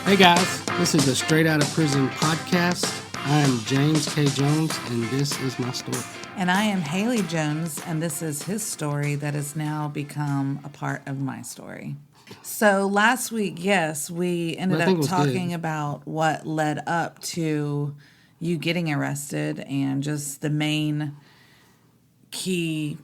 Hey guys, this is a Straight Outta Prison podcast. I am James K. Jones, and this is my story. And I am Haley Jones, and this is his story that has now become a part of my story. So last week, yes, we ended up talking about what led up to you getting arrested and just the main key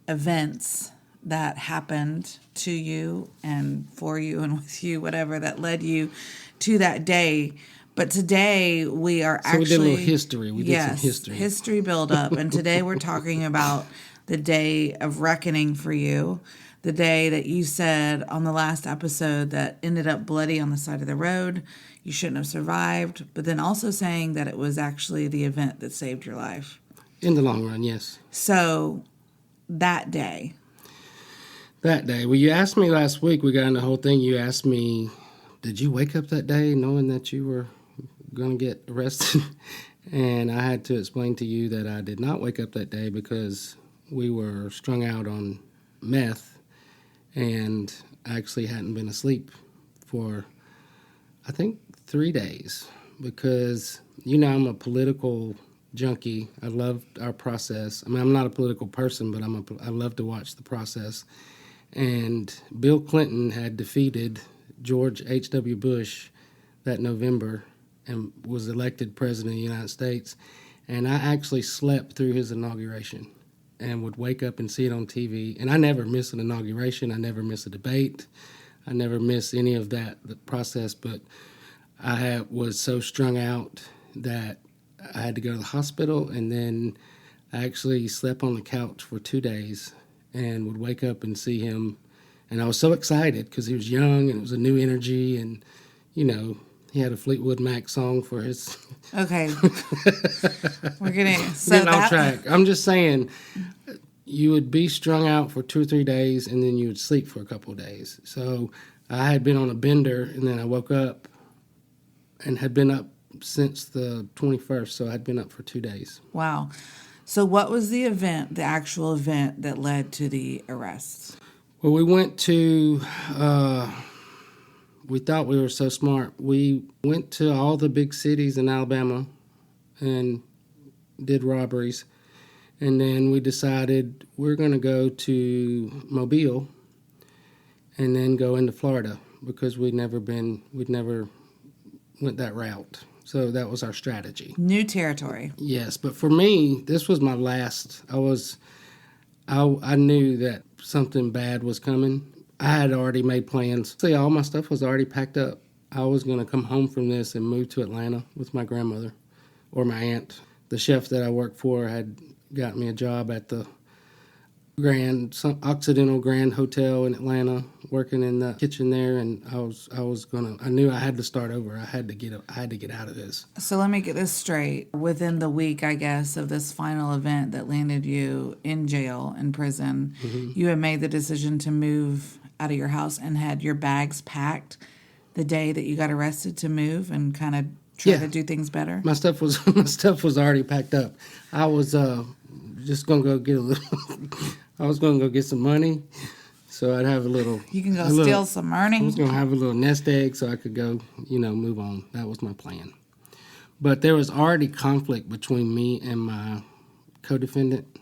events that happened to you and for you and with you, whatever that led you to that day. But today we are actually... So we did a little history. We did some history. History build-up. And today we're talking about the day of reckoning for you. The day that you said on the last episode that ended up bloody on the side of the road. You shouldn't have survived. But then also saying that it was actually the event that saved your life. In the long run, yes. So that day... Well, you asked me last week, we got in the whole thing, you asked me, did you wake up that day knowing that you were going to get arrested? And I had to explain to you that I did not wake up that day because we were strung out on meth and I actually hadn't been asleep for, I think, 3 days because, you know, I'm a political junkie. I love our process. I mean, I'm not a political person, but I love to watch the process. And Bill Clinton had defeated George H.W. Bush that November and was elected president of the United States. And I actually slept through his inauguration and would wake up and see it on TV. And I never miss an inauguration. I never miss a debate. I never miss any of that the process. But I was so strung out that I had to go to the hospital. And then I actually slept on the couch for 2 days and would wake up and see him. And I was so excited because he was young and it was a new energy. And, you know, he had a Fleetwood Mac song for his... Okay. We're getting... Getting off track. I'm just saying, you would be strung out for 2 or 3 days and then you would sleep for a couple of days. So I had been on a bender and then I woke up and had been up since the 21st. So I'd been up for 2 days. Wow. So what was the event, the actual event that led to the arrest? Well, we went to, we thought we were so smart. We went to all the big cities in Alabama and did robberies. And then we decided we're going to go to Mobile and then go into Florida because we'd never went that route. So that was our strategy. New territory. Yes, but for me, this was my last. I knew that something bad was coming. I had already made plans. See, all my stuff was already packed up. I was going to come home from this and move to Atlanta with my grandmother or my aunt. The chef that I worked for had got me a job at the Occidental Grand Hotel in Atlanta, working in the kitchen there, and I knew I had to start over. I had to get out of this. So let me get this straight. Within the week, I guess, of this final event that landed you in jail, in prison, you had made the decision to move out of your house and had your bags packed the day that you got arrested to move and kind of try to do things better? My stuff was already packed up. I was just going to go get a little... I was going to go get some money, so I'd have a little... You can go steal some money? I was going to have a little nest egg so I could go, move on. That was my plan. But there was already conflict between me and my co-defendant.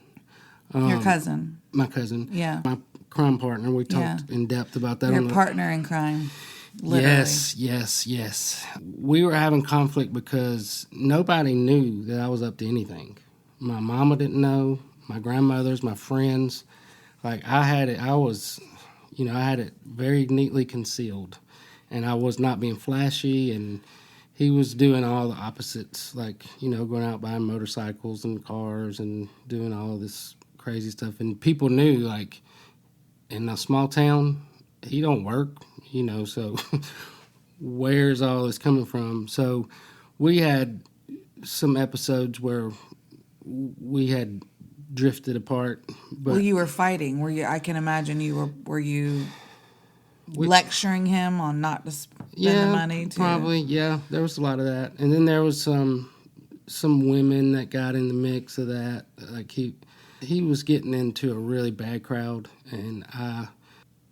Your cousin? My cousin. Yeah. My crime partner. We talked in depth about that. Your partner in crime, literally. Yes. We were having conflict because nobody knew that I was up to anything. My mama didn't know. My grandmothers, my friends, like I had it very neatly concealed, and I was not being flashy, and he was doing all the opposites, like, going out buying motorcycles and cars and doing all this crazy stuff, and people knew, like, in a small town, he don't work, so where's all this coming from? So we had some episodes where we had drifted apart. But well, you were fighting. I can imagine were you lecturing him on not to spend the money? Probably, yeah. There was a lot of that. And then there was some women that got in the mix of that. Like he was getting into a really bad crowd, and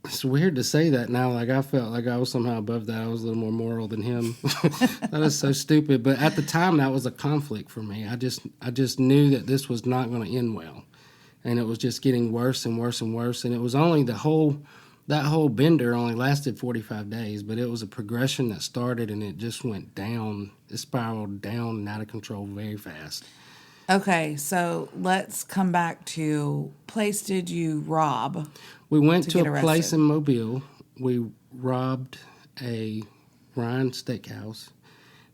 It's weird to say that now. Like, I felt like I was somehow above that. I was a little more moral than him. That is so stupid. But at the time, that was a conflict for me. I just knew that this was not going to end well. And it was just getting worse and worse and worse. And it was only that whole bender only lasted 45 days. But it was a progression that started, and it just went down. It spiraled down and out of control very fast. Okay, so let's come back to, place did you rob? We went to a place in Mobile. We robbed a Ryan steakhouse.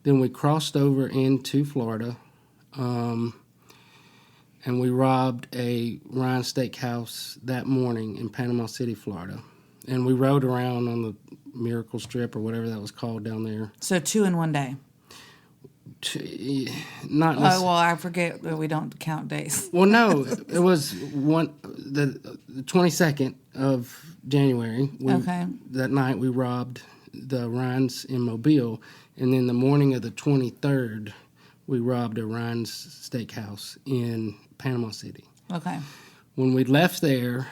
Then we crossed over into Florida, and we robbed a Ryan steakhouse that morning in Panama City, Florida. And we rode around on the Miracle Strip or whatever that was called down there. So 2 in one day. Not well, I forget that we don't count days. Well, no, it was the 22nd of January. Okay. That night we robbed the Ryan's in Mobile, and then the morning of the 23rd, we robbed a Ryan's steakhouse in Panama City. Okay. When we left there,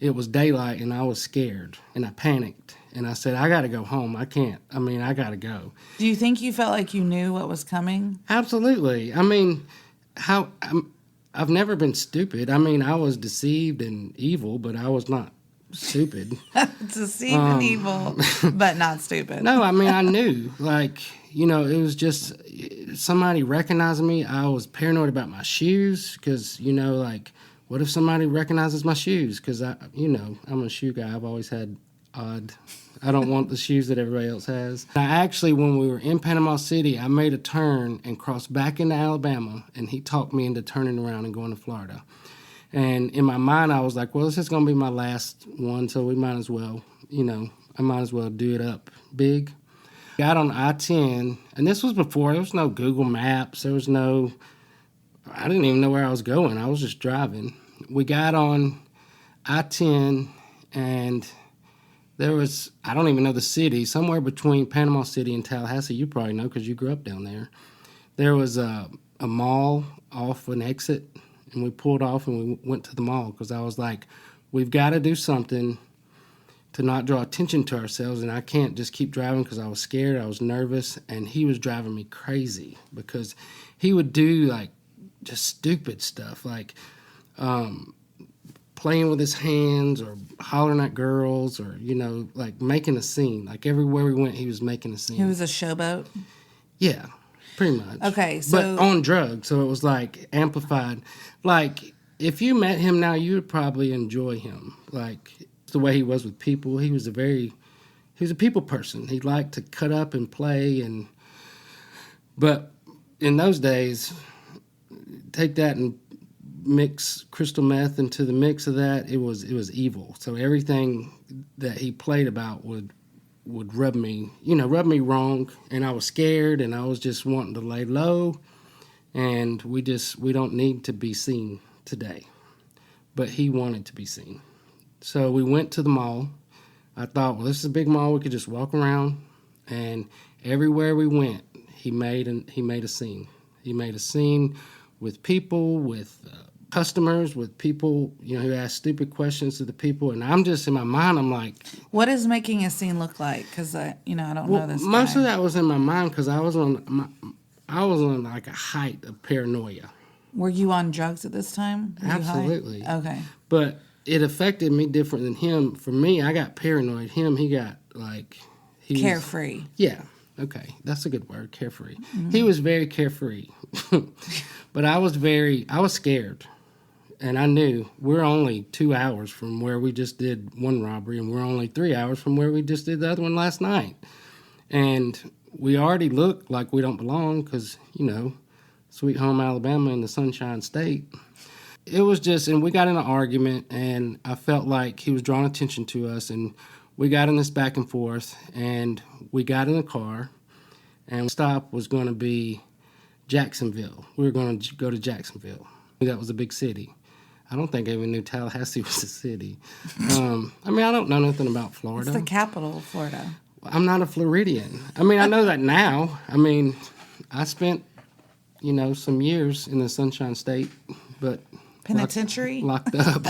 it was daylight, and I was scared, and I panicked. And I said, I got to go home. I can't. I mean, I got to go. Do you think you felt like you knew what was coming? Absolutely. I mean, I've never been stupid. I mean, I was deceived and evil, but I was not stupid. Deceived and evil, but not stupid. No, I mean, I knew. Like, you know, it was just somebody recognizing me. I was paranoid about my shoes because, you know, like, what if somebody recognizes my shoes? Because, I'm a shoe guy. I've always had odd. I don't want the shoes that everybody else has. I actually, when we were in Panama City, I made a turn and crossed back into Alabama, and he talked me into turning around and going to Florida. And in my mind, I was like, well, this is going to be my last one, so we might as well, I might as well do it up big. Got on I-10, and this was before, there was no Google Maps, I didn't even know where I was going. I was just driving. We got on I-10, and there was, I don't even know the city, somewhere between Panama City and Tallahassee. You probably know because you grew up down there. There was a mall off an exit, and we pulled off and we went to the mall because I was like, we've got to do something to not draw attention to ourselves, and I can't just keep driving because I was scared, I was nervous, and he was driving me crazy because he would do, like, just stupid stuff, like playing with his hands or hollering at girls or, like making a scene. Like everywhere we went, he was making a scene. He was a showboat? Yeah, pretty much. Okay, so... But on drugs, so it was like amplified. Like if you met him now, you would probably enjoy him. Like the way he was with people. He was a people person. He liked to cut up and play but in those days, take that and mix crystal meth into the mix of that, it was evil. So everything that he played about would rub me wrong, and I was scared, and I was just wanting to lay low, and we don't need to be seen today. But he wanted to be seen. So we went to the mall. I thought, well, this is a big mall, we could just walk around, and everywhere we went, he made a scene. He made a scene with people, with customers, with people, who ask stupid questions to the people. And I'm just, in my mind, I'm like... What does making a scene look like? Because, I don't know this Most guy. of that was in my mind because I was on like a height of paranoia. Were you on drugs at this time? Absolutely. Okay. But it affected me different than him. For me, I got paranoid. Him, he got like... Carefree. Yeah. Okay. That's a good word, carefree. Mm-hmm. He was very carefree. But I was scared. And I knew we're only 2 hours from where we just did one robbery, and we're only 3 hours from where we just did the other one last night. And we already look like we don't belong because, sweet home Alabama in the Sunshine State. It was just, and we got in an argument, and I felt like he was drawing attention to us, and we got in this back and forth, and we got in the car, and the stop was going to be Jacksonville. We were going to go to Jacksonville. That was a big city. I don't think I even knew Tallahassee was a city. I don't know nothing about Florida. It's the capital of Florida. I'm not a Floridian. I know that now. I spent, some years in the Sunshine State, but... Penitentiary? Locked up.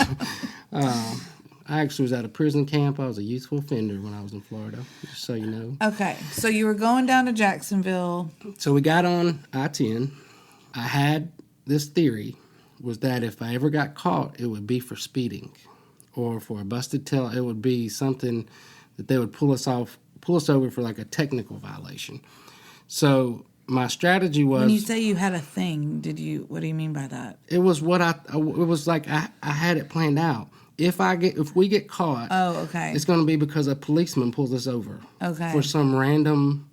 I actually was at a prison camp. I was a youthful offender when I was in Florida, just so you know. Okay, so you were going down to Jacksonville. So we got on I-10. I had this theory, was that if I ever got caught, it would be for speeding or for a busted tail. It would be something that they would pull us over for like a technical violation. So my strategy was... When you say you had a thing, what do you mean by that? It was like I had it planned out. If we get caught, it's going to be because a policeman pulls us over for some random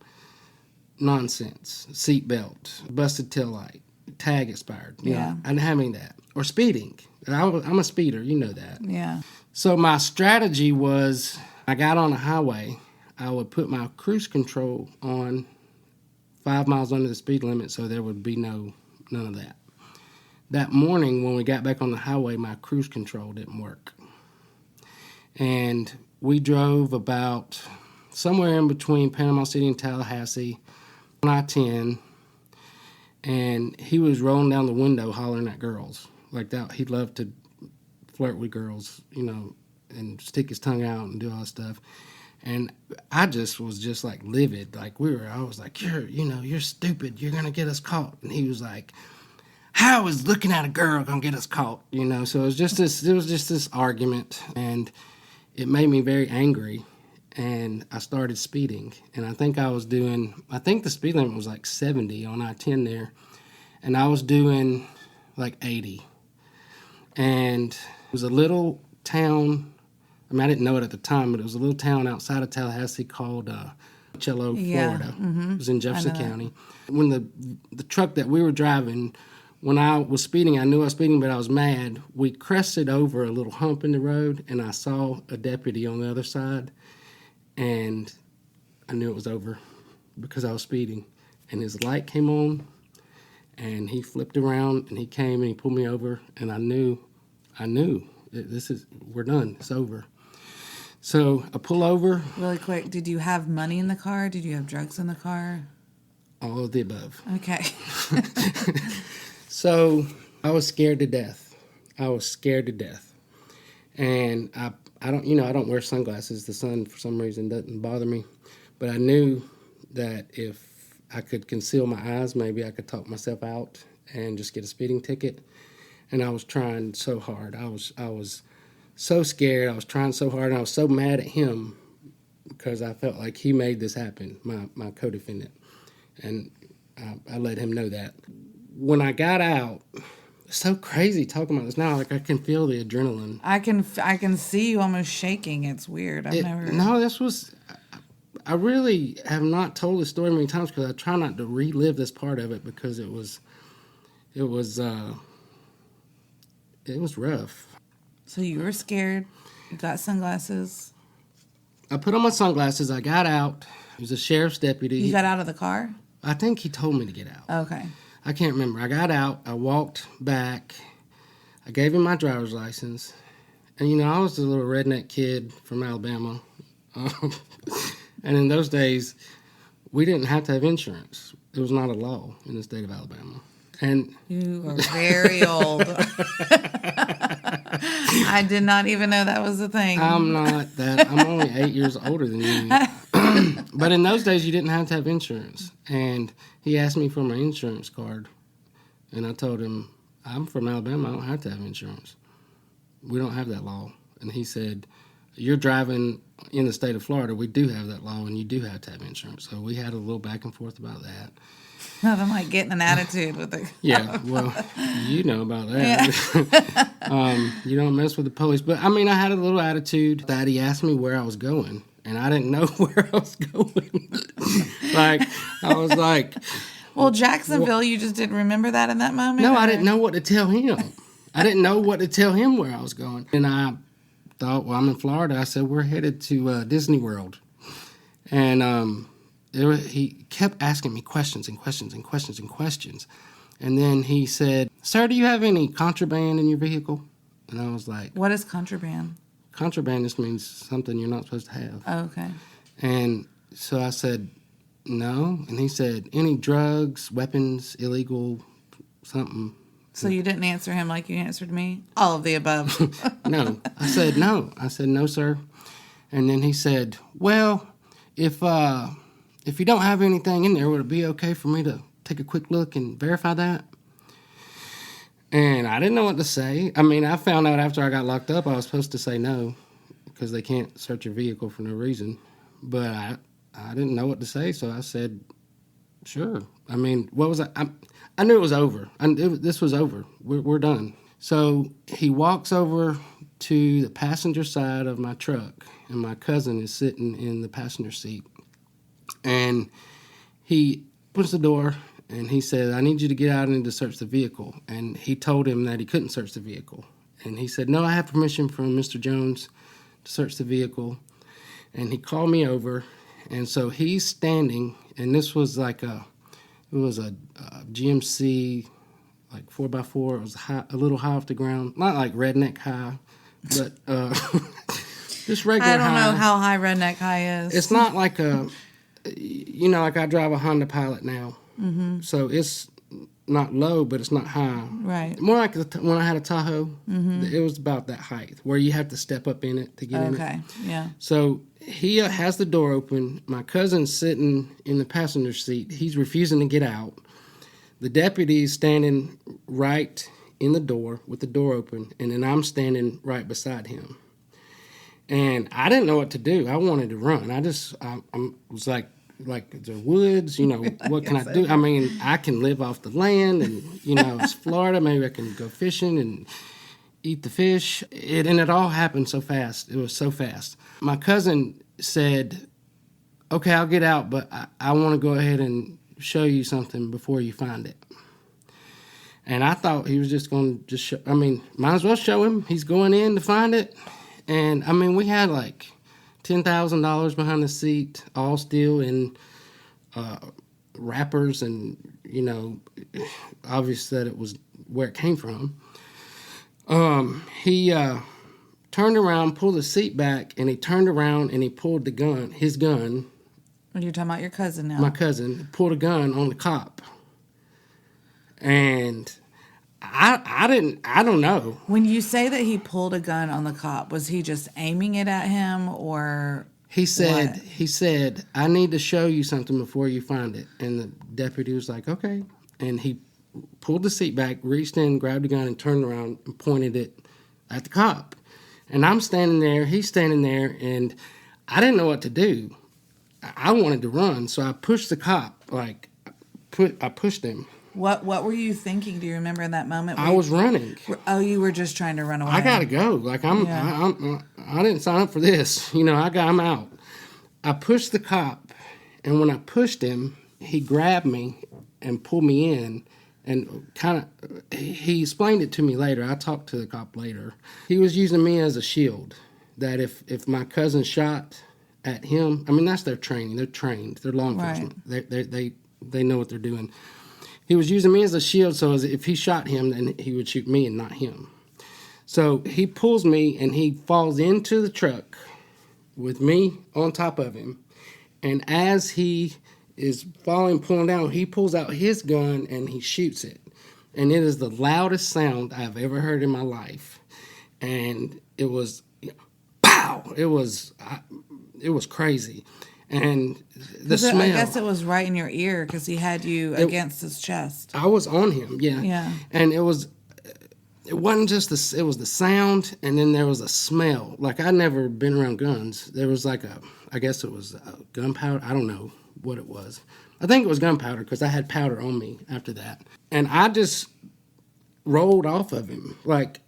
nonsense, seatbelt, busted taillight, tag expired. You know, I didn't have any of that. Or speeding. I'm a speeder, you know that. Yeah. So my strategy was, I got on a highway, I would put my cruise control on 5 miles under the speed limit, so there would be none of that. That morning, when we got back on the highway, my cruise control didn't work. And we drove about somewhere in between Panama City and Tallahassee on I-10, and he was rolling down the window hollering at girls. Like that, he loved to flirt with girls, you know, and stick his tongue out and do all that stuff. And I was like livid. Like I was like, you're stupid. You're going to get us caught. And he was like, how is looking at a girl going to get us caught? You know, so it was just this argument, and it made me very angry. And I started speeding. And I think the speed limit was like 70 on I-10 there. And I was doing like 80. And it was a little town. I mean, I didn't know it at the time, but it was a little town outside of Tallahassee called Cello, Florida. Mm-hmm. It was in Jefferson County. When the truck that we were driving, when I was speeding, I knew I was speeding, but I was mad. We crested over a little hump in the road, and I saw a deputy on the other side, and I knew it was over because I was speeding. And his light came on, and he flipped around, and he came, and he pulled me over, and I knew, we're done, it's over. So I pull over. Really quick, did you have money in the car? Did you have drugs in the car? All of the above. Okay. So I was scared to death. And I don't wear sunglasses. The sun, for some reason, doesn't bother me. But I knew that if I could conceal my eyes, maybe I could talk myself out and just get a speeding ticket. And I was trying so hard. I was so scared. I was trying so hard. And I was so mad at him because I felt like he made this happen, my co-defendant. And I let him know that. When I got out, it's so crazy talking about this now. Like, I can feel the adrenaline. I can see you almost shaking. It's weird. I really have not told this story many times because I try not to relive this part of it because it was rough. So you were scared. You got sunglasses. I put on my sunglasses. I got out. It was a sheriff's deputy. You got out of the car? I think he told me to get out. Okay. I can't remember. I got out. I walked back. I gave him my driver's license. And, I was a little redneck kid from Alabama. And in those days, we didn't have to have insurance. It was not a law in the state of Alabama. And you are very old. I did not even know that was a thing. I'm not that. I'm only 8 years older than you. But in those days, you didn't have to have insurance. And he asked me for my insurance card. And I told him, I'm from Alabama. I don't have to have insurance. We don't have that law. And he said, you're driving in the state of Florida. We do have that law, and you do have to have insurance. So we had a little back and forth about that. Nothing like getting an attitude with it. Yeah, well, you know about that. Yeah. You don't mess with the police. But, I had a little attitude that he asked me where I was going, and I didn't know where I was going. I was like... Well, Jacksonville, you just didn't remember that in that moment? No, I didn't know what to tell him. I didn't know what to tell him where I was going. And I thought, well, I'm in Florida. I said, we're headed to Disney World. And... he kept asking me questions and questions and questions and questions. And then he said, sir, do you have any contraband in your vehicle? And I was like... What is contraband? Contraband just means something you're not supposed to have. Oh, okay. And so I said, no. And he said, any drugs, weapons, illegal, something? So you didn't answer him like you answered me? All of the above. No. I said, no. I said, no, sir. And then he said, well, if you don't have anything in there, would it be okay for me to take a quick look and verify that? And I didn't know what to say. I mean, I found out after I got locked up I was supposed to say no because they can't search your vehicle for no reason. But I didn't know what to say, so I said, sure. I mean, what was I knew it was over. This was over. We're done. So he walks over to the passenger side of my truck, and my cousin is sitting in the passenger seat. And he opens the door, and he said, I need you to get out and to search the vehicle. And he told him that he couldn't search the vehicle. And he said, no, I have permission from Mr. Jones to search the vehicle. And he called me over, and so he's standing, and this was like a GMC, like 4x4. It was a little high off the ground, not like redneck high, but just regular high. I don't know how high redneck high is. It's not like like I drive a Honda Pilot now, so it's not low, but it's not high. Right. More like when I had a Tahoe, it was about that height where you have to step up in it to get in it. Okay, yeah. So he has the door open. My cousin's sitting in the passenger seat. He's refusing to get out. The deputy's standing right in the door with the door open, and then I'm standing right beside him. And I didn't know what to do. I wanted to run. I was like the woods, what can I do? I mean, I can live off the land, and, it's Florida. Maybe I can go fishing and eat the fish. And it all happened so fast. It was so fast. My cousin said, okay, I'll get out, but I want to go ahead and show you something before you find it. And I thought he was just going to show, might as well show him. He's going in to find it. And, we had like $10,000 behind the seat, all steel in wrappers, and, obvious that it was where it came from. He turned around, pulled the seat back, and he turned around and he pulled his gun. You're talking about your cousin now. My cousin pulled a gun on the cop. And I don't know. When you say that he pulled a gun on the cop, was he just aiming it at him, or he said, what? He said, I need to show you something before you find it. And the deputy was like, okay. And he pulled the seat back, reached in, grabbed the gun, and turned around and pointed it at the cop. And I'm standing there, he's standing there, and I didn't know what to do. I wanted to run, so I pushed the cop, I pushed him. What were you thinking? Do you remember in that moment? I was running. You were just trying to run away. I gotta go. I didn't sign up for this. I'm out. I pushed the cop, and when I pushed him, he grabbed me and pulled me in, and he explained it to me later. I talked to the cop later. He was using me as a shield, that if my cousin shot at him, that's their training. They're trained. They're law enforcement. Right. They know what they're doing. He was using me as a shield, so if he shot him, then he would shoot me and not him. So he pulls me, and he falls into the truck with me on top of him. And as he is pulling down, he pulls out his gun, and he shoots it. And it is the loudest sound I've ever heard in my life. And it was, pow! It was crazy. And the smell. I guess it was right in your ear because he had you against his chest. I was on him, yeah. Yeah. And it wasn't just it was the sound, and then there was a smell. Like, I'd never been around guns. There was I guess it was gunpowder. I don't know what it was. I think it was gunpowder because I had powder on me after that. And I just rolled off of him. Like,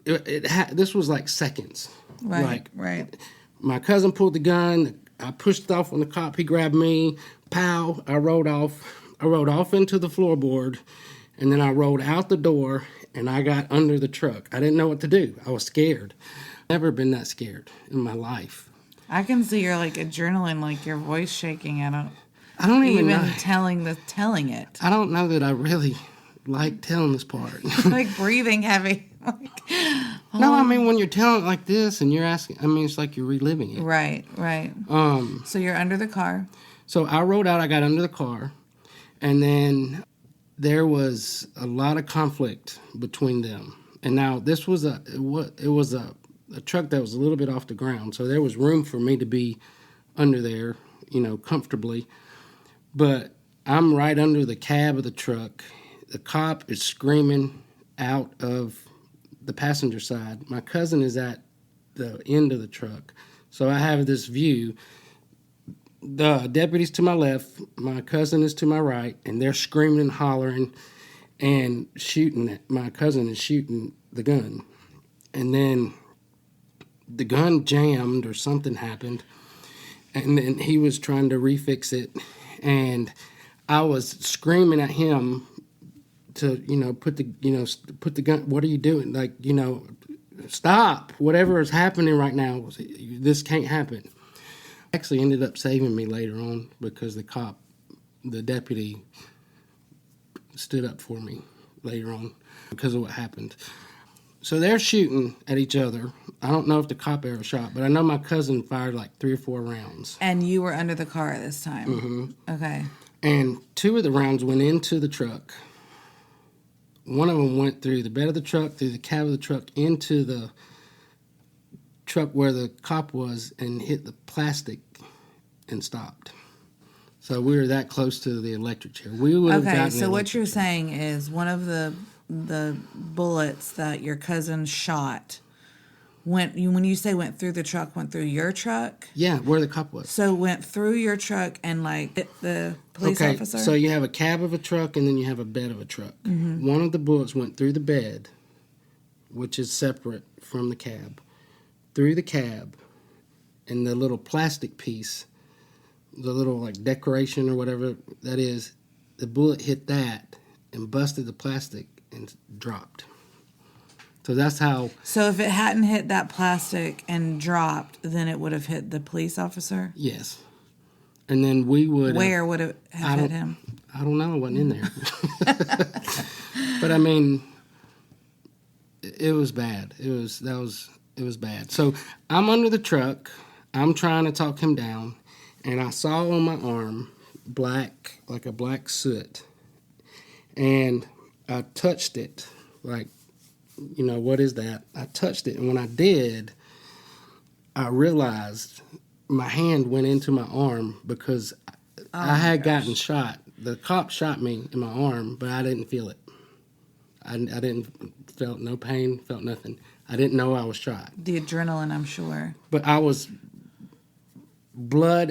this was like seconds. Right, right. My cousin pulled the gun. I pushed it off on the cop. He grabbed me. Pow! I rolled off. I rolled off into the floorboard, and then I rolled out the door, and I got under the truck. I didn't know what to do. I was scared. Never been that scared in my life. I can see your adrenaline, your voice shaking. I don't even know. telling it. I don't know that I really like telling this part. Breathing heavy. No, when you're telling it like this and you're asking, it's like you're reliving it. Right. So you're under the car. So I rolled out, I got under the car, and then there was a lot of conflict between them. And now this was a truck that was a little bit off the ground, so there was room for me to be under there, comfortably. But I'm right under the cab of the truck. The cop is screaming out of the passenger side. My cousin is at the end of the truck. So I have this view. The deputy's to my left, my cousin is to my right, and they're screaming and hollering and shooting. My cousin is shooting the gun. And then the gun jammed or something happened, and then he was trying to refix it, and I was screaming at him to, put the gun, what are you doing? Like, stop, whatever is happening right now, this can't happen. Actually ended up saving me later on because the deputy stood up for me later on because of what happened. So they're shooting at each other. I don't know if the cop ever shot, but I know my cousin fired like 3 or 4 rounds. And you were under the car at this time? Mm-hmm. Okay. And 2 of the rounds went into the truck. One of them went through the bed of the truck, through the cab of the truck, into the truck where the cop was, and hit the plastic and stopped. So we were that close to the electric chair. We would have gotten so what you're saying is one of the bullets that your cousin shot when you say went through the truck, went through your truck? Yeah, where the cop was. So went through your truck and hit the police officer? So you have a cab of a truck and then you have a bed of a truck. Mm-hmm. One of the bullets went through the bed, which is separate from the cab, through the cab, and the little plastic piece, the little like decoration or whatever that is, the bullet hit that and busted the plastic and dropped. So that's how. So if it hadn't hit that plastic and dropped, then it would have hit the police officer? Yes. And then we would. Where would it have hit him? I don't know. I wasn't in there. But I mean, it was bad. It was bad. So I'm under the truck. I'm trying to talk him down, and I saw on my arm black, like a black soot, and I touched it, like, what is that? I touched it, and when I did, I realized my hand went into my arm because I had gotten shot. The cop shot me in my arm, but I didn't feel it. I felt no pain, felt nothing. I didn't know I was shot. The adrenaline, I'm sure. But I was blood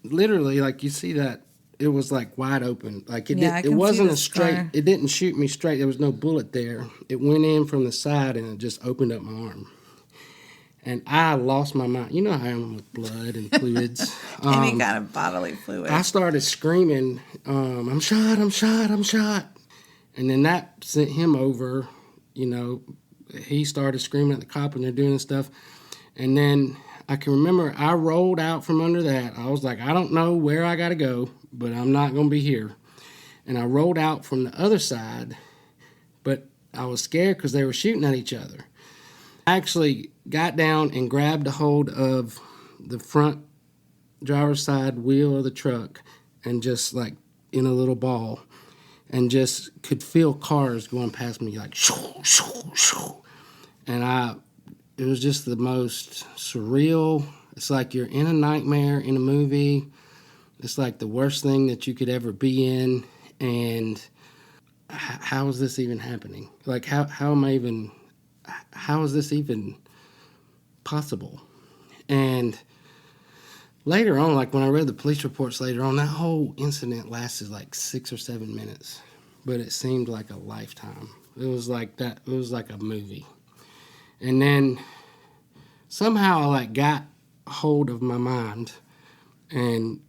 literally, like, you see that, it was like wide open. Like it wasn't a straight, it didn't shoot me straight. There was no bullet there. It went in from the side and it just opened up my arm. And I lost my mind. You know how I am with blood and fluids. Any kind of bodily fluid. I started screaming, I'm shot, I'm shot, I'm shot. And then that sent him over, he started screaming at the cop and they're doing stuff. And then I can remember I rolled out from under that. I was like, I don't know where I got to go, but I'm not going to be here. And I rolled out from the other side, but I was scared because they were shooting at each other. I actually got down and grabbed a hold of the front driver's side wheel of the truck and just like in a little ball and just could feel cars going past me like shoo, shoo, shoo. And it was just the most surreal. It's like you're in a nightmare in a movie. It's like the worst thing that you could ever be in. And how is this even happening? Like, how is this even possible? And later on, like when I read the police reports later on, that whole incident lasted like 6 or 7 minutes, but it seemed like a lifetime. It was like that. It was like a movie. And then somehow I like got hold of my mind and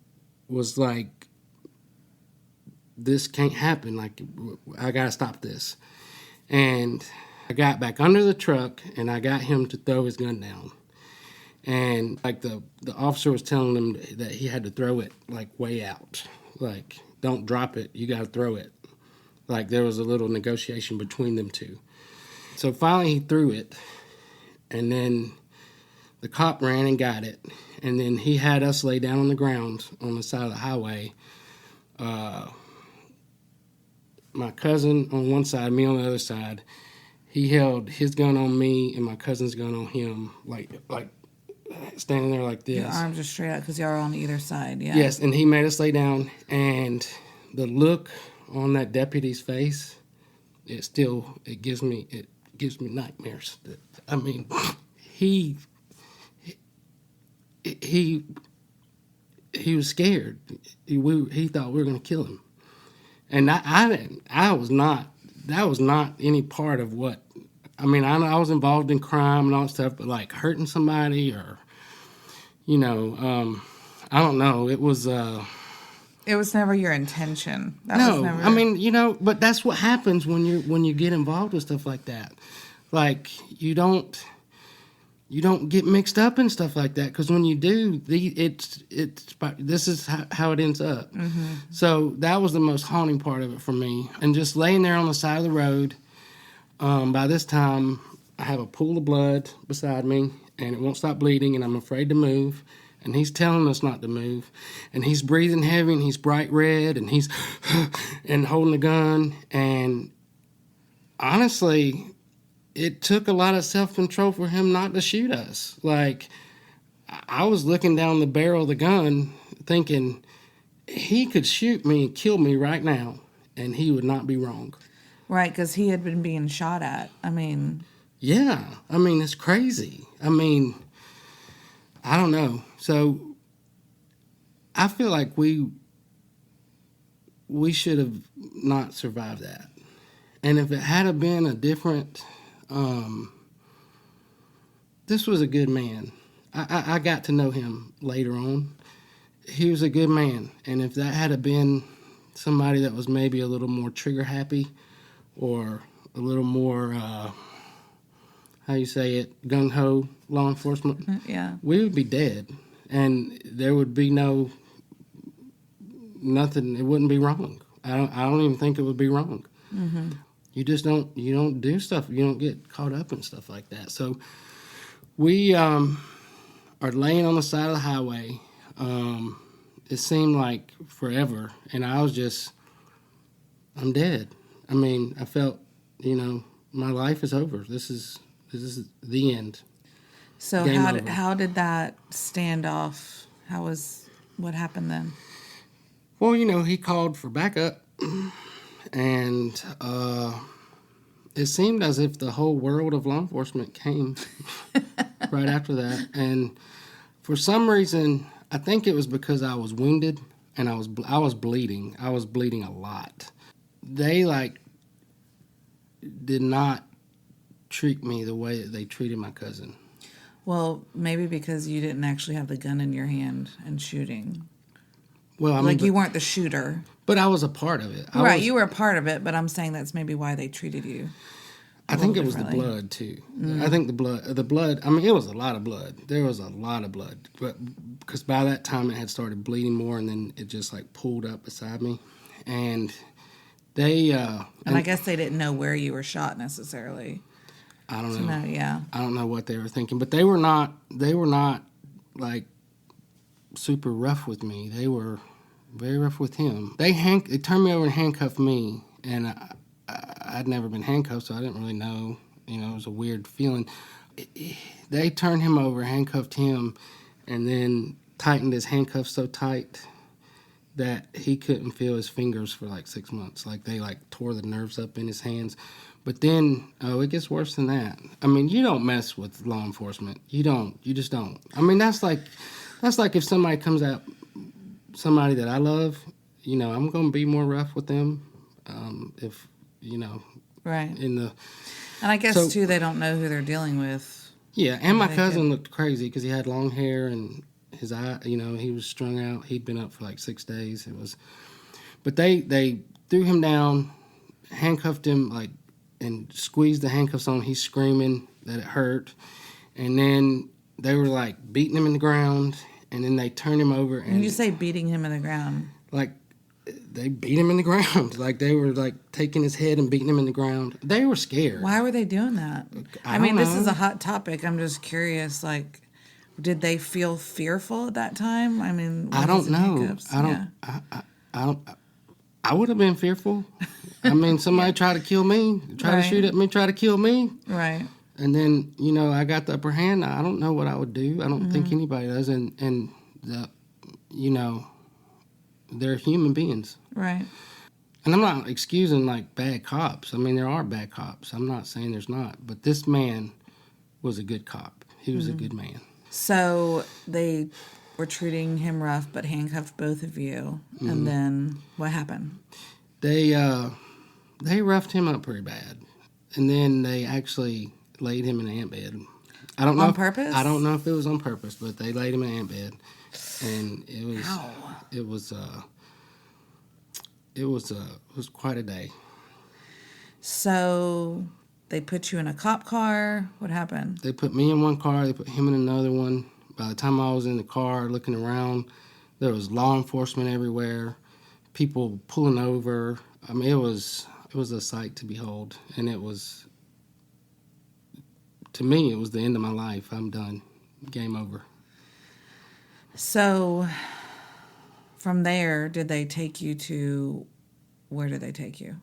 was like, this can't happen. Like, I got to stop this. And I got back under the truck and I got him to throw his gun down. And like the officer was telling him that he had to throw it like way out. Like, don't drop it. You got to throw it. Like there was a little negotiation between them two. So finally he threw it. And then the cop ran and got it. And then he had us lay down on the ground on the side of the highway. my cousin on one side, me on the other side. He held his gun on me and my cousin's gun on him, like standing there like this. Your arms are straight out because y'all are on either side, yeah. Yes, and he made us lay down, and the look on that deputy's face, it gives me nightmares. I mean, he was scared. He thought we were going to kill him, and I was not. That was not any part of what. I mean, I was involved in crime and all that stuff, but like hurting somebody or, I don't know. It was. It was never your intention. I mean, but that's what happens when you get involved with stuff like that. Like you don't get mixed up in stuff like that, because when you do, this is how it ends up. Mm-hmm. So that was the most haunting part of it for me. And just laying there on the side of the road. By this time, I have a pool of blood beside me, and it won't stop bleeding, and I'm afraid to move. And he's telling us not to move, and he's breathing heavy, and he's bright red, and he's and holding the gun. And honestly, it took a lot of self-control for him not to shoot us. Like, I was looking down the barrel of the gun thinking he could shoot me and kill me right now, and he would not be wrong. Right, because he had been being shot at. I mean... Yeah. I mean, it's crazy. I mean, I don't know. So, I feel like we should have not survived that. And if it had been a different... this was a good man. I got to know him later on. He was a good man. And if that had been somebody that was maybe a little more trigger happy or a little more, how you say it, gung-ho law enforcement, yeah, we would be dead. And there would be nothing, it wouldn't be wrong. I don't even think it would be wrong. Mm-hmm. You just don't do stuff. You don't get caught up in stuff like that. So we are laying on the side of the highway. It seemed like forever. And I was I'm dead. I mean, I felt, my life is over. This is the end. So how did that standoff, what happened then? Well, he called for backup. And it seemed as if the whole world of law enforcement came right after that. And for some reason, I think it was because I was wounded and I was bleeding. I was bleeding a lot. They did not treat me the way that they treated my cousin. Well, maybe because you didn't actually have the gun in your hand and shooting. Well, I mean, you weren't the shooter. But I was a part of it. You were a part of it, but I'm saying that's maybe why they treated you. I think it was the blood, too. I think the blood, I mean, it was a lot of blood. There was a lot of blood. But because by that time it had started bleeding more, and then it just pulled up beside me. And they... and I guess they didn't know where you were shot necessarily. I don't know. Yeah. I don't know what they were thinking. But they were not super rough with me. They were very rough with him. They turned me over and handcuffed me, and I'd never been handcuffed, so I didn't really know. It was a weird feeling. They turned him over, handcuffed him, and then tightened his handcuffs so tight that he couldn't feel his fingers for 6 months. They tore the nerves up in his hands. But then, it gets worse than that. I mean, you don't mess with law enforcement. You don't. You just don't. I mean, that's like if somebody comes out, somebody that I love, I'm going to be more rough with them. Right. And I guess, too, they don't know who they're dealing with. Yeah, and my cousin looked crazy because he had long hair and his eye, he was strung out. He'd been up for 6 days. But they threw him down, handcuffed him, and squeezed the handcuffs on. He's screaming that it hurt. And then they were, beating him in the ground, and then they turned him over. And when you say beating him in the ground? They beat him in the ground. They were, taking his head and beating him in the ground. They were scared. Why were they doing that? I mean, this is a hot topic. I'm just curious, did they feel fearful at that time? I mean, I don't know. I would have been fearful. I mean, somebody tried to kill me, try to shoot at me, try to kill me. Right. And then, I got the upper hand. I don't know what I would do. I don't think anybody does. And they're human beings. Right. And I'm not excusing, bad cops. I mean, there are bad cops. I'm not saying there's not. But this man was a good cop. He was a good man. So they were treating him rough, but handcuffed both of you. And then what happened? They roughed him up pretty bad. And then they actually laid him in an ant bed. I don't know on purpose? I don't know if it was on purpose, but they laid him in an ant bed. And it was quite a day. So they put you in a cop car. What happened? They put me in one car. They put him in another one. By the time I was in the car looking around, there was law enforcement everywhere, people pulling over. I mean, it was a sight to behold, and to me, it was the end of my life. I'm done. Game over. So from there, did they take you to, where did they take you?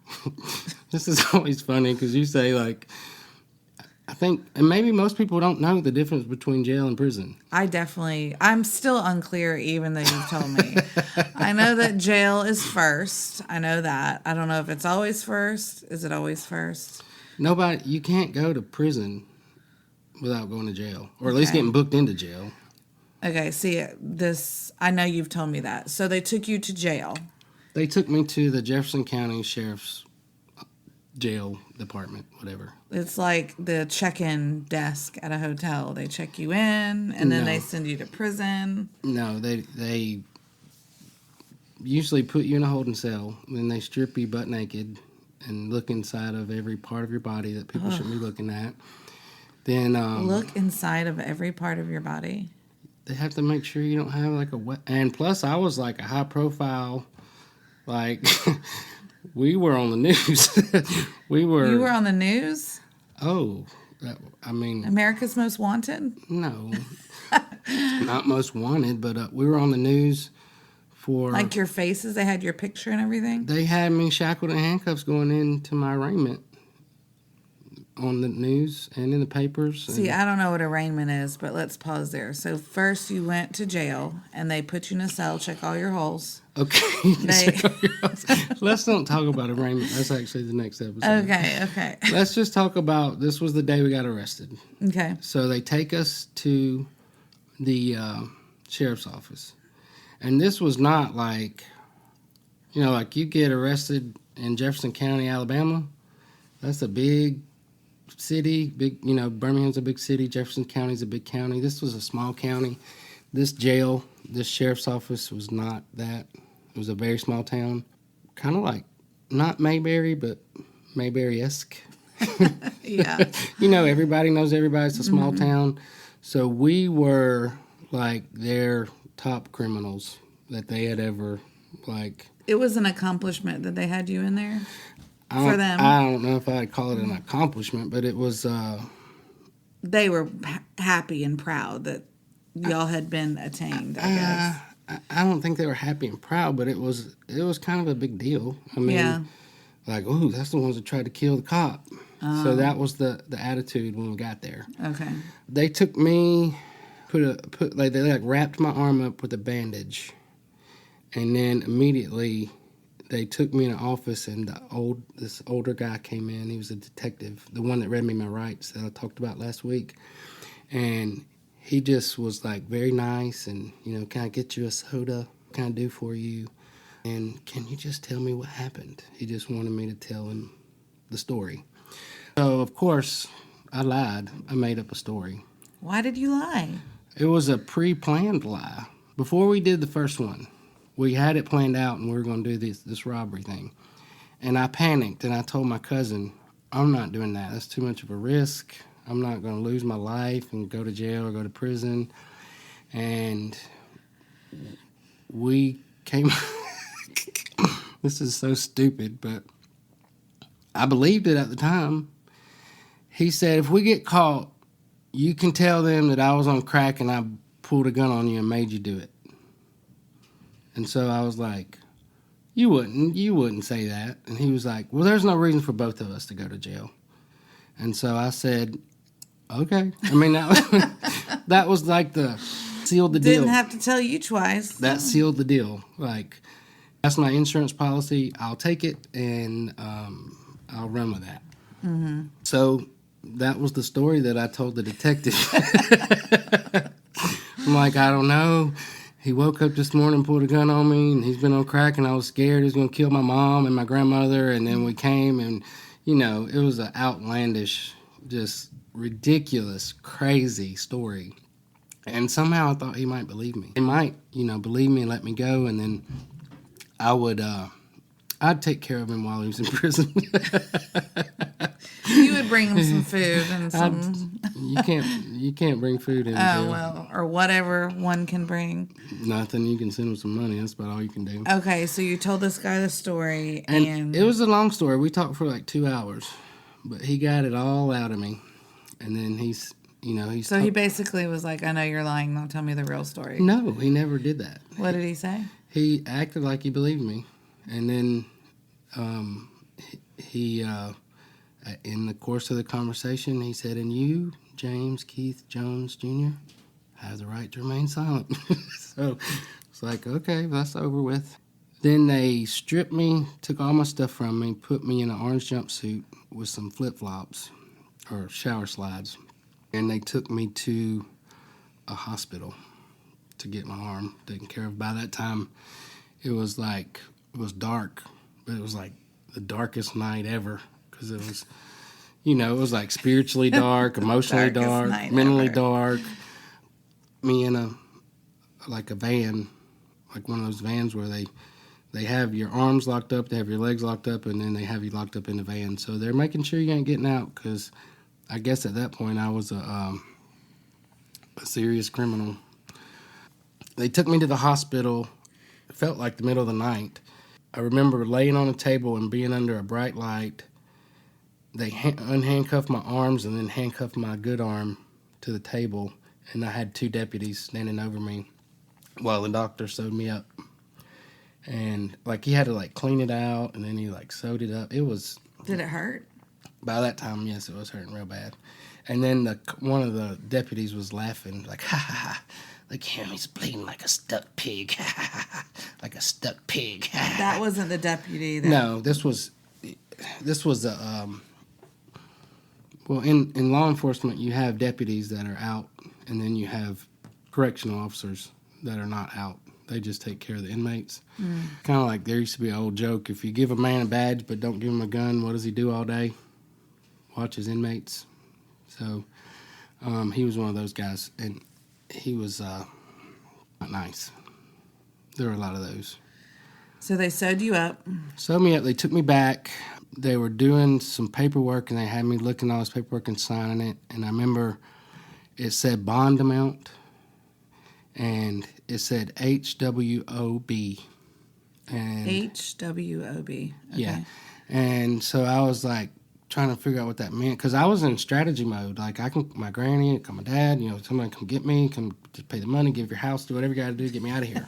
This is always funny because you say, I think, and maybe most people don't know the difference between jail and prison. I'm still unclear even though you've told me. I know that jail is first. I know that. I don't know if it's always first. Is it always first? You can't go to prison without going to jail, or at least getting booked into jail. Okay, see, I know you've told me that. So they took you to jail. They took me to the Jefferson County Sheriff's jail department, whatever. It's like the check-in desk at a hotel. They check you in, and then they send you to prison. No, they usually put you in a holding cell, and then they strip you butt naked and look inside of every part of your body that people shouldn't be looking at. Then look inside of every part of your body. They have to make sure you don't have and plus I was a high profile, we were on the news. You were on the news? Oh, America's Most Wanted? No, not Most Wanted, but we were on the news for your faces. They had your picture and everything. They had me shackled in handcuffs going into my arraignment on the news and in the papers. See, I don't know what arraignment is, but let's pause there. So first you went to jail, and they put you in a cell, check all your holes. Okay. Let's don't talk about arraignment. That's actually the next episode. Okay. Let's just talk about, this was the day we got arrested. Okay. So they take us to the sheriff's office. And this was not you get arrested in Jefferson County, Alabama. That's a big city, Birmingham's a big city, Jefferson County's a big county. This was a small county. This jail, this sheriff's office was not that. It was a very small town. Kind of not Mayberry, but Mayberry-esque. Yeah. Everybody knows everybody. It's a small town. So we were their top criminals that they had ever, It was an accomplishment that they had you in there? For them. I don't know if I'd call it an accomplishment, but it was... they were happy and proud that y'all had been attained, I guess. I don't think they were happy and proud, but it was kind of a big deal. I mean, ooh, that's the ones that tried to kill the cop. So that was the attitude when we got there. Okay. They took me, they wrapped my arm up with a bandage, and then immediately... They took me in an office, and this older guy came in. He was a detective, the one that read me my rights that I talked about last week. And he just was very nice and, can I get you a soda? What can I do for you? And can you just tell me what happened? He just wanted me to tell him the story. So, of course, I lied. I made up a story. Why did you lie? It was a pre-planned lie. Before we did the first one, we had it planned out, and we were going to do this robbery thing. And I panicked, and I told my cousin, I'm not doing that. That's too much of a risk. I'm not going to lose my life and go to jail or go to prison. And we came... This is so stupid, but I believed it at the time. He said, if we get caught, you can tell them that I was on crack and I pulled a gun on you and made you do it. And so I was like, You wouldn't say that. And he was like, well, there's no reason for both of us to go to jail. And so I said, okay. I mean, that was like sealed the deal. Didn't have to tell you twice. That sealed the deal. Like, that's my insurance policy. I'll take it, and I'll run with that. Mm-hmm. So that was the story that I told the detective. I'm like, I don't know. He woke up this morning, pulled a gun on me, and he's been on crack, and I was scared he was going to kill my mom and my grandmother, and then we came, and, it was an outlandish, just ridiculous, crazy story. And somehow I thought he might believe me. He might, believe me and let me go, and then I'd take care of him while he was in prison. You would bring him some food and some. You can't bring food in. Or whatever one can bring. Nothing. You can send him some money. That's about all you can do. Okay, so you told this guy the story, and it was a long story. We talked for like 2 hours, but he got it all out of me, and then he's. So he basically was like, I know you're lying, now tell me the real story. No, he never did that. What did he say? He acted like he believed me. And then he in the course of the conversation, he said, and you, James Keith Jones Jr., have the right to remain silent. So it's like, okay, that's over with. Then they stripped me, took all my stuff from me, put me in an orange jumpsuit with some flip-flops or shower slides. And they took me to a hospital to get my arm taken care of. By that time, it was dark, but it was like the darkest night ever because it was, it was like spiritually dark, emotionally dark, mentally dark. Me in a van, like one of those vans where they have your arms locked up, they have your legs locked up, and then they have you locked up in the van. So they're making sure you ain't getting out because I guess at that point I was a serious criminal. They took me to the hospital. It felt like the middle of the night. I remember laying on a table and being under a bright light. They unhandcuffed my arms and then handcuffed my good arm to the table, and I had 2 deputies standing over me while the doctor sewed me up. And he had to clean it out, and then he sewed it up. It was. Did it hurt? By that time, yes, it was hurting real bad. And then one of the deputies was laughing, like, ha, ha, ha. Look at him, he's bleeding like a stuck pig. Like a stuck pig. That wasn't the deputy. No, this was in law enforcement, you have deputies that are out, and then you have correctional officers that are not out. They just take care of the inmates. Kind of like there used to be an old joke, if you give a man a badge but don't give him a gun, what does he do all day? Watch his inmates. So he was one of those guys, and he was not nice. There were a lot of those. So they sewed you up. Sewed me up. They took me back. They were doing some paperwork, and they had me looking at all this paperwork and signing it. And I remember it said bond amount, and it said HWOB. And HWOB. Okay. Yeah. And so I was trying to figure out what that meant, because I was in strategy mode. My granny, come my dad, somebody come get me, come just pay the money, give your house, do whatever you got to do to get me out of here.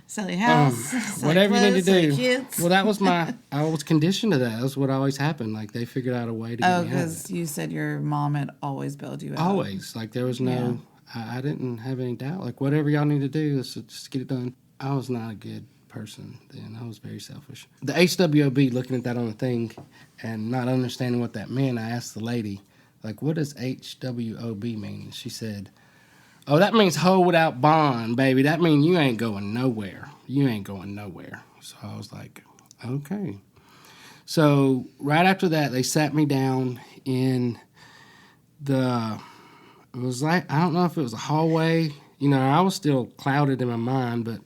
Sell your house, whatever you need to do. Kids. Well, that was I was conditioned to that. That's what always happened. They figured out a way to get me out of because you said your mom had always bailed you out. Always. There was no, I didn't have any doubt. Whatever y'all need to do, let's just get it done. I was not a good person then. I was very selfish. The HWOB, looking at that on the thing and not understanding what that meant, I asked the lady, what does HWOB mean? And she said, oh, that means hold without bond, baby. That means you ain't going nowhere. You ain't going nowhere. So I was like, okay. So right after that, they sat me down in it was I don't know if it was a hallway. I was still clouded in my mind, but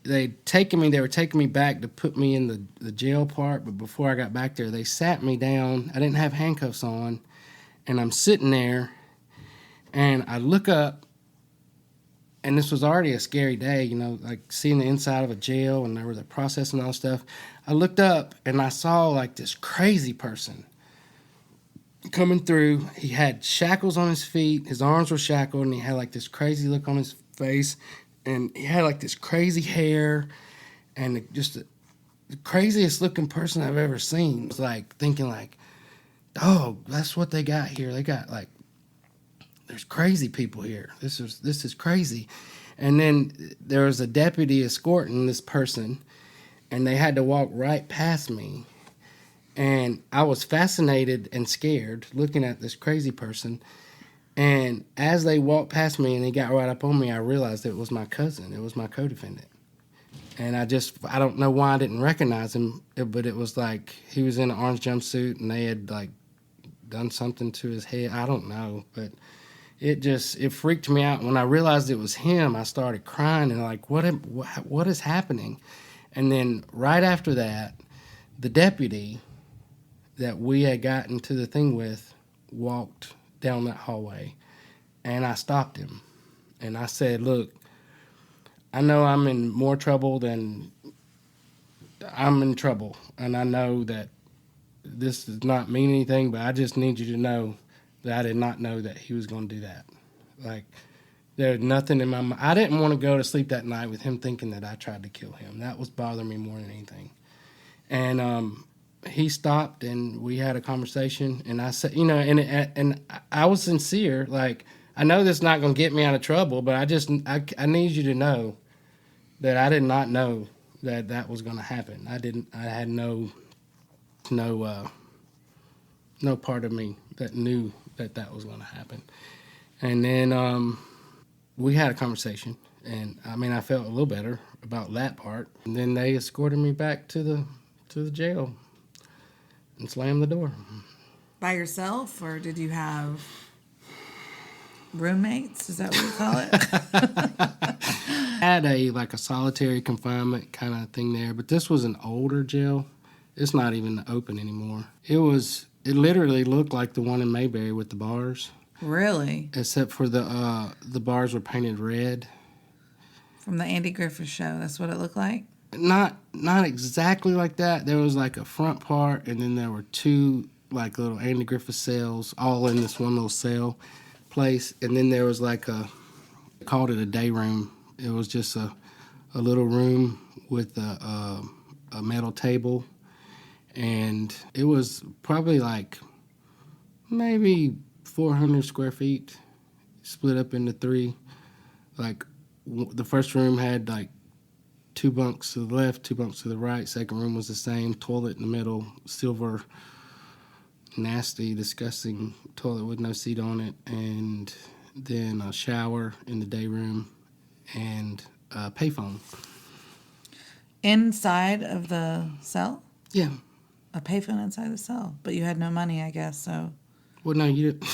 they were taking me back to put me in the jail part, but before I got back there, they sat me down. I didn't have handcuffs on, and I'm sitting there, and I look up, and this was already a scary day, seeing the inside of a jail, and there was a process and all stuff. I looked up, and I saw, this crazy person coming through. He had shackles on his feet, his arms were shackled, and he had, this crazy look on his face. And he had this crazy hair, and just the craziest looking person I've ever seen. It was like thinking like, oh, that's what they got here. They got like, there's crazy people here. This is crazy. And then there was a deputy escorting this person, and they had to walk right past me. And I was fascinated and scared looking at this crazy person. And as they walked past me and they got right up on me, I realized it was my cousin. It was my co-defendant. And I don't know why I didn't recognize him, but it was like he was in an orange jumpsuit and they had like done something to his head. I don't know, but it freaked me out. When I realized it was him, I started crying and like, what is happening? And then right after that, the deputy that we had gotten to the thing with walked down that hallway, and I stopped him. And I said, look, I know I'm in more trouble than I'm in trouble, and I know that this does not mean anything, but I just need you to know that I did not know that he was going to do that. Like, there's nothing in my mind. I didn't want to go to sleep that night with him thinking that I tried to kill him. That was bothering me more than anything. And he stopped, and we had a conversation, and I said, and I was sincere. Like, I know this is not going to get me out of trouble, but I need you to know that I did not know that was going to happen. I had no part of me that knew that was going to happen. And then we had a conversation, and I mean, I felt a little better about that part. And then they escorted me back to the jail and slammed the door. By yourself, or did you have roommates? Is that what you call it? I had a solitary confinement kind of thing there, but this was an older jail. It's not even open anymore. It literally looked like the one in Mayberry with the bars. Really? Except for the bars were painted red. From the Andy Griffith Show, that's what it looked like? Not exactly like that. There was like a front part, and then there were two like little Andy Griffith cells all in this one little cell place. And then there was like they called it a day room. It was just a little room with a metal table. And it was probably like maybe 400 square feet, split up into three. Like the first room had like 2 bunks to the left, 2 bunks to the right. Second room was the same, toilet in the middle, silver, nasty, disgusting toilet with no seat on it, and then a shower in the day room and a payphone. Inside of the cell? Yeah. A payphone inside the cell. But you had no money, I guess, so. Well, no, you didn't.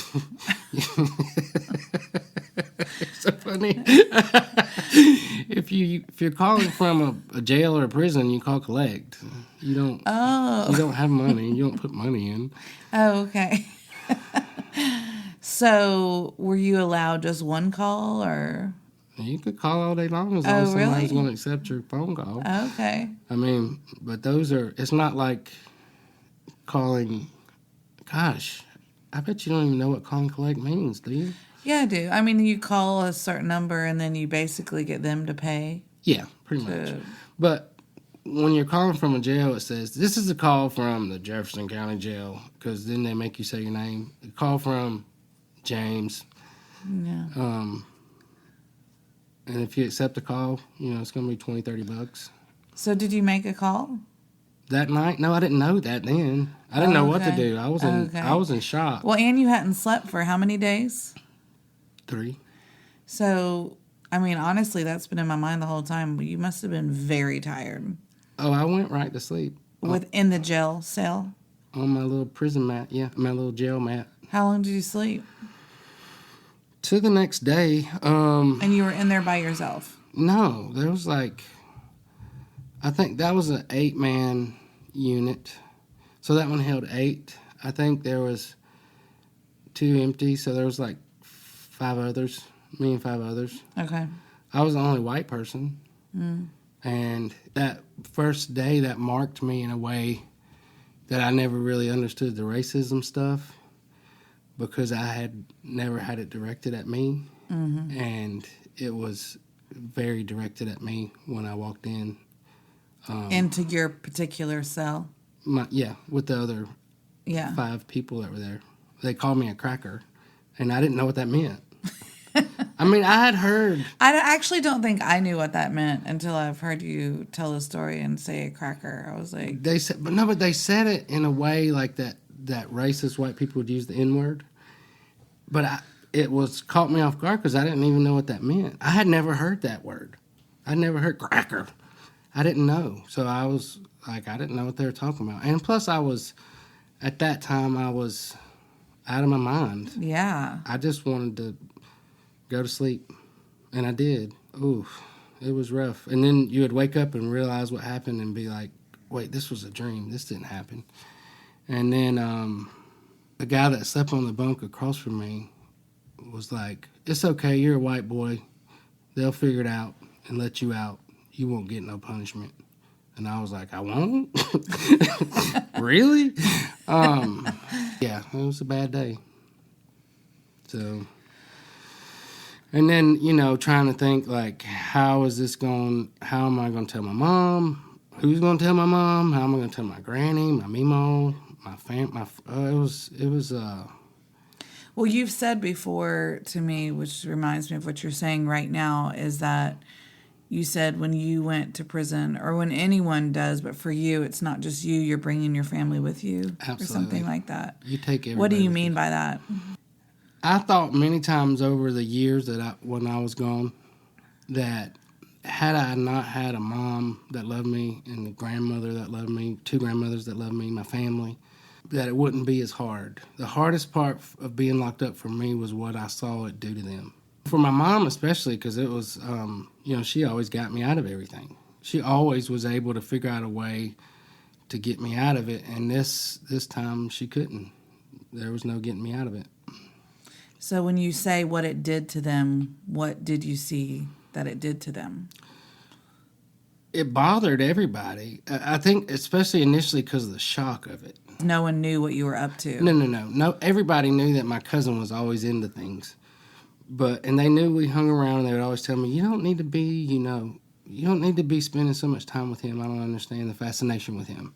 It's so funny. If you're calling from a jail or a prison, you call collect. You don't. Oh. You don't have money. You don't put money in. Oh, okay. So, were you allowed just one call, or? You could call all day long as long as somebody's really? going to accept your phone call. Okay. I mean, but it's not like calling. Gosh, I bet you don't even know what call and collect means, do you? Yeah, I do. I mean, you call a certain number and then you basically get them to pay. Yeah, pretty much. But when you're calling from a jail, it says, this is a call from the Jefferson County Jail, because then they make you say your name. A call from James. Yeah. And if you accept the call, it's going to be $20-$30. So did you make a call? That night? No, I didn't know that then. I didn't know what to do. I was in shock. Well, and you hadn't slept for how many days? 3. So, I mean, honestly, that's been in my mind the whole time. You must have been very tired. Oh, I went right to sleep. Within the jail cell? On my little prison mat, yeah, my little jail mat. How long did you sleep? To the next day. And you were in there by yourself? No, there was I think that was an 8-man unit. So that one held 8. I think there was 2 empty, so there was 5 others, me and 5 others. Okay. I was the only white person. Mm. And that first day, that marked me in a way that I never really understood the racism stuff, because I had never had it directed at me. Mm-hmm. And it was very directed at me when I walked in. Into your particular cell? With the other 5 people that were there. They called me a cracker, and I didn't know what that meant. I mean, I had heard. I actually don't think I knew what that meant until I've heard you tell the story and say a cracker. I was like, they said it in a way like that racist white people would use the N-word. But it caught me off guard because I didn't even know what that meant. I had never heard that word. I'd never heard cracker. I didn't know. So I was like, I didn't know what they were talking about. And plus at that time, I was out of my mind. Yeah. I just wanted to go to sleep. And I did. Oof. It was rough. And then you would wake up and realize what happened and be like, wait, this was a dream. This didn't happen. And then the guy that slept on the bunk across from me was like, it's okay, you're a white boy. They'll figure it out and let you out. You won't get no punishment. And I was like, I won't? Really? Yeah, it was a bad day. So, and then, trying to think, like, how am I going to tell my mom? Who's going to tell my mom? How am I going to tell my granny, my Mimo, my fam? It was. Well, you've said before to me, which reminds me of what you're saying right now, is that you said when you went to prison, or when anyone does, but for you, it's not just you, you're bringing your family with you. Absolutely. Or something like that. You take everybody. What do you mean by that? I thought many times over the years when I was gone, that had I not had a mom that loved me and a grandmother that loved me, 2 grandmothers that loved me, my family, that it wouldn't be as hard. The hardest part of being locked up for me was what I saw it do to them. For my mom especially, because it was, she always got me out of everything. She always was able to figure out a way to get me out of it, and this time she couldn't. There was no getting me out of it. So when you say what it did to them, what did you see that it did to them? It bothered everybody. I think especially initially because of the shock of it. No one knew what you were up to. No. Everybody knew that my cousin was always into things. And they knew we hung around, and they would always tell me, you don't need to be spending so much time with him. I don't understand the fascination with him.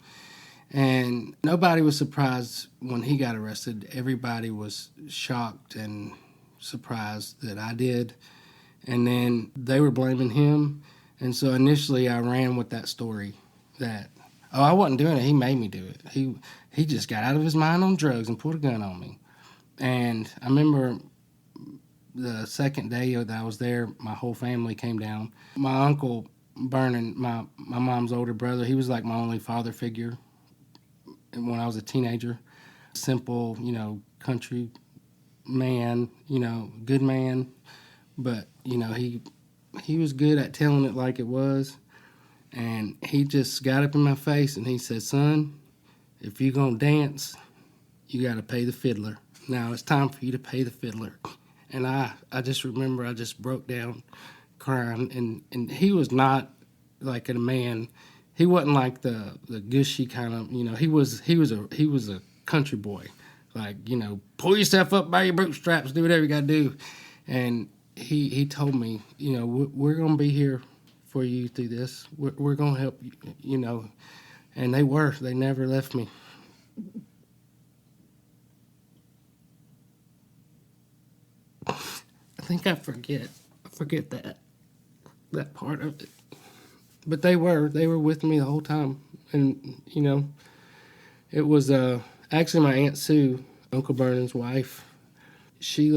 And nobody was surprised when he got arrested. Everybody was shocked and surprised that I did. And then they were blaming him. And so initially I ran with that story that, I wasn't doing it. He made me do it. He just got out of his mind on drugs and pulled a gun on me. And I remember the second day that I was there, my whole family came down. My uncle, Vernon, my mom's older brother, he was like my only father figure when I was a teenager. Simple, country man, good man. But, he was good at telling it like it was. And he just got up in my face and he said, son, if you're going to dance, you got to pay the fiddler. Now it's time for you to pay the fiddler. And I just remember I just broke down crying. And he was not like a man. He wasn't like the gushy kind of, he was a country boy. Like, pull yourself up by your bootstraps, do whatever you got to do. And he told me, we're going to be here for you through this. We're going to help you, And they never left me. I think I forget that part of it. But they were with me the whole time. And, it was actually my Aunt Sue, Uncle Vernon's wife. She,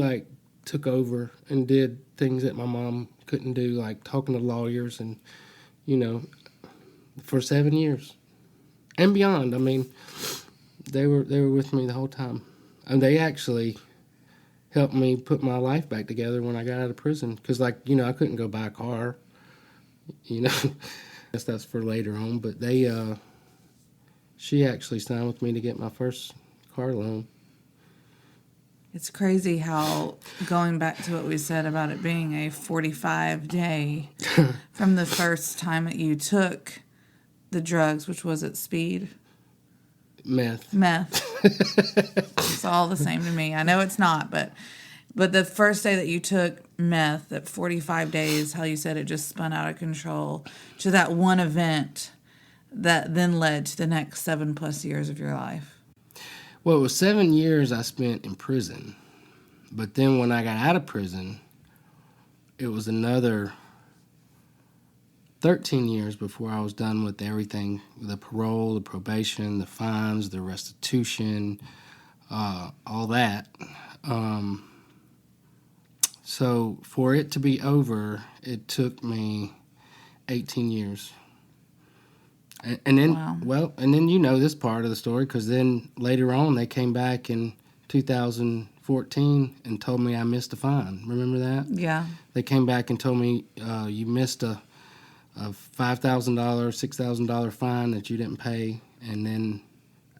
took over and did things that my mom couldn't do, like talking to lawyers and, for 7 years. And beyond. I mean, they were with me the whole time. And they actually helped me put my life back together when I got out of prison. Because, I couldn't go buy a car, I guess that's for later on. But she actually signed with me to get my first car loan. It's crazy how, going back to what we said about it being a 45-day from the first time that you took the drugs, which was it, speed? Meth. It's all the same to me. I know it's not, but the first day that you took meth, that 45 days, how you said it just spun out of control, to that one event that then led to the next 7+ years of your life? Well, it was 7 years I spent in prison. But then when I got out of prison, it was another 13 years before I was done with everything, the parole, the probation, the fines, the restitution, all that. So for it to be over, it took me 18 years. And then, wow. Well, and then you know this part of the story, because then later on they came back in 2014 and told me I missed a fine. Remember that? Yeah. They came back and told me you missed a $5,000, $6,000 fine that you didn't pay, and then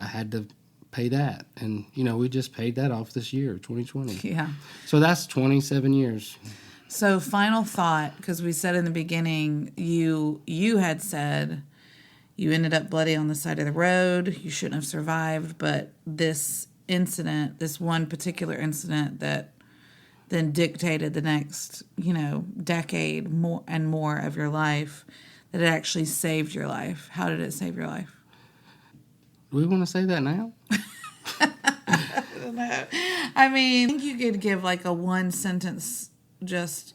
I had to pay that. And, we just paid that off this year, 2020. Yeah. So that's 27 years. So final thought, because we said in the beginning, you had said you ended up bloody on the side of the road. You shouldn't have survived, but this incident, this one particular incident that then dictated the next, decade more of your life, that it actually saved your life. How did it save your life? Do we want to say that now? I mean, I think you could give like a one sentence, just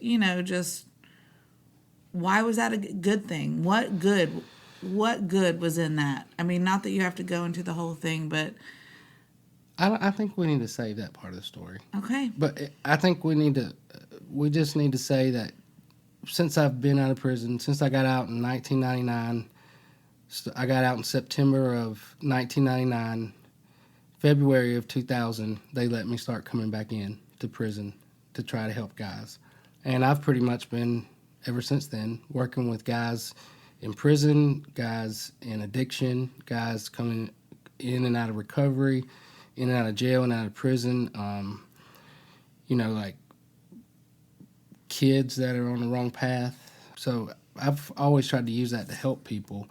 why was that a good thing? What good was in that? I mean, not that you have to go into the whole thing, but I think we need to save that part of the story. Okay. But I think we just need to say that since I've been out of prison, since I got out in 1999, I got out in September of 1999, February of 2000, they let me start coming back in to prison to try to help guys. And I've pretty much been, ever since then, working with guys in prison, guys in addiction, guys coming in and out of recovery, in and out of jail and out of prison, like kids that are on the wrong path. So I've always tried to use that to help people.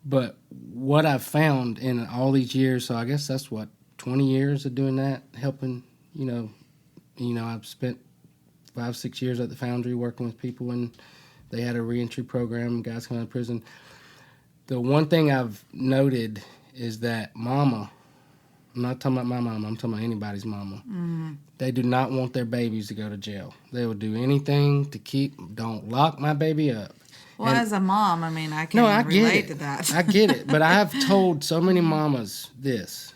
But what I've found in all these years, so I guess that's 20 years of doing that, helping, I've spent 5-6 years at the Foundry working with people when they had a reentry program, guys coming out of prison. The one thing I've noted is that mama, I'm not talking about my mama, I'm talking about anybody's mama. Mm-hmm. They do not want their babies to go to jail. They will do anything to don't lock my baby up. Well, as a mom, I mean, I can relate to that. I get it. But I've told so many mamas this.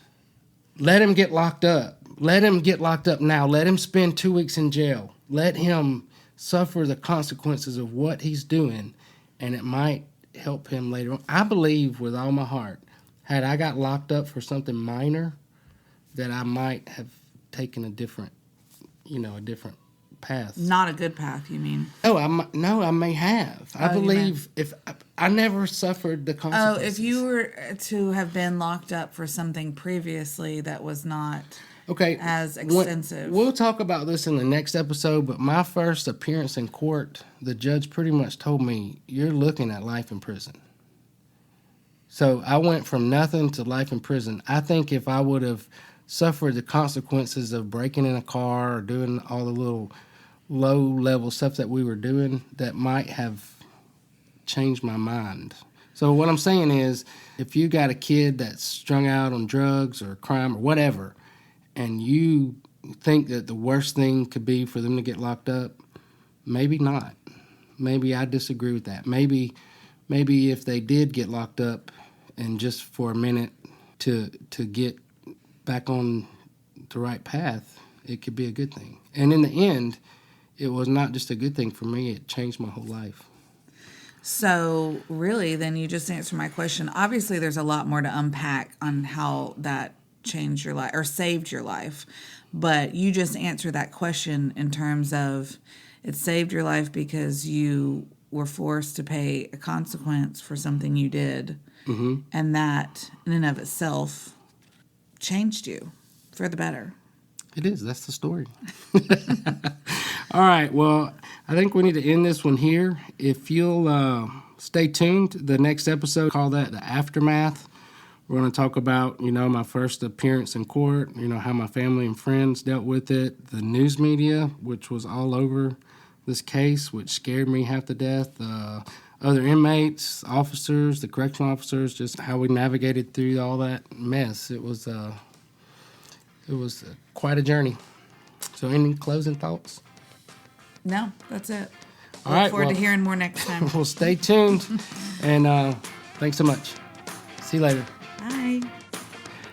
Let him get locked up. Let him get locked up now. Let him spend 2 weeks in jail. Let him suffer the consequences of what he's doing, and it might help him later on. I believe with all my heart, had I got locked up for something minor, that I might have taken a different path. Not a good path, you mean? Oh, I may have. I believe if I never suffered the consequences. Oh, if you were to have been locked up for something previously that was not as extensive. We'll talk about this in the next episode, but my first appearance in court, the judge pretty much told me, you're looking at life in prison. So I went from nothing to life in prison. I think if I would have suffered the consequences of breaking in a car or doing all the little low-level stuff that we were doing, that might have changed my mind. So what I'm saying is, if you got a kid that's strung out on drugs or crime or whatever, and you think that the worst thing could be for them to get locked up, maybe not. Maybe I disagree with that. Maybe if they did get locked up and just for a minute to get back on the right path, it could be a good thing. And in the end, it was not just a good thing for me, it changed my whole life. So really, then you just answered my question. Obviously, there's a lot more to unpack on how that changed your life or saved your life. But you just answered that question in terms of it saved your life because you were forced to pay a consequence for something you did. Mm-hmm. And that, in and of itself, changed you for the better. It is. That's the story. All right. Well, I think we need to end this one here. If you'll stay tuned, the next episode, call that the aftermath. We're going to talk about, my first appearance in court, how my family and friends dealt with it, the news media, which was all over this case, which scared me half to death, other inmates, officers, the correctional officers, just how we navigated through all that mess. It was quite a journey. So any closing thoughts? No, that's it. All right. Look forward to hearing more next time. Well, stay tuned. And thanks so much. See you later. Bye.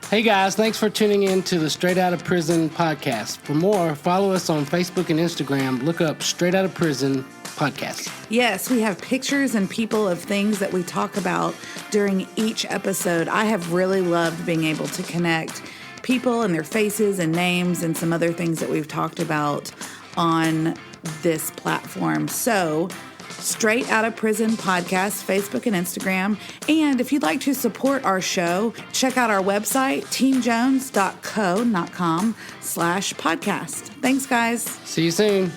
Hey guys, thanks for tuning in to the Straight Outta Prison podcast. For more, follow us on Facebook and Instagram. Look up Straight Outta Prison podcast. Yes, we have pictures and people of things that we talk about during each episode. I have really loved being able to connect people and their faces and names and some other things that we've talked about on this platform. So, Straight Outta Prison podcast, Facebook and Instagram. And if you'd like to support our show, check out our website, teamjones.co.com/podcast. Thanks, guys. See you soon.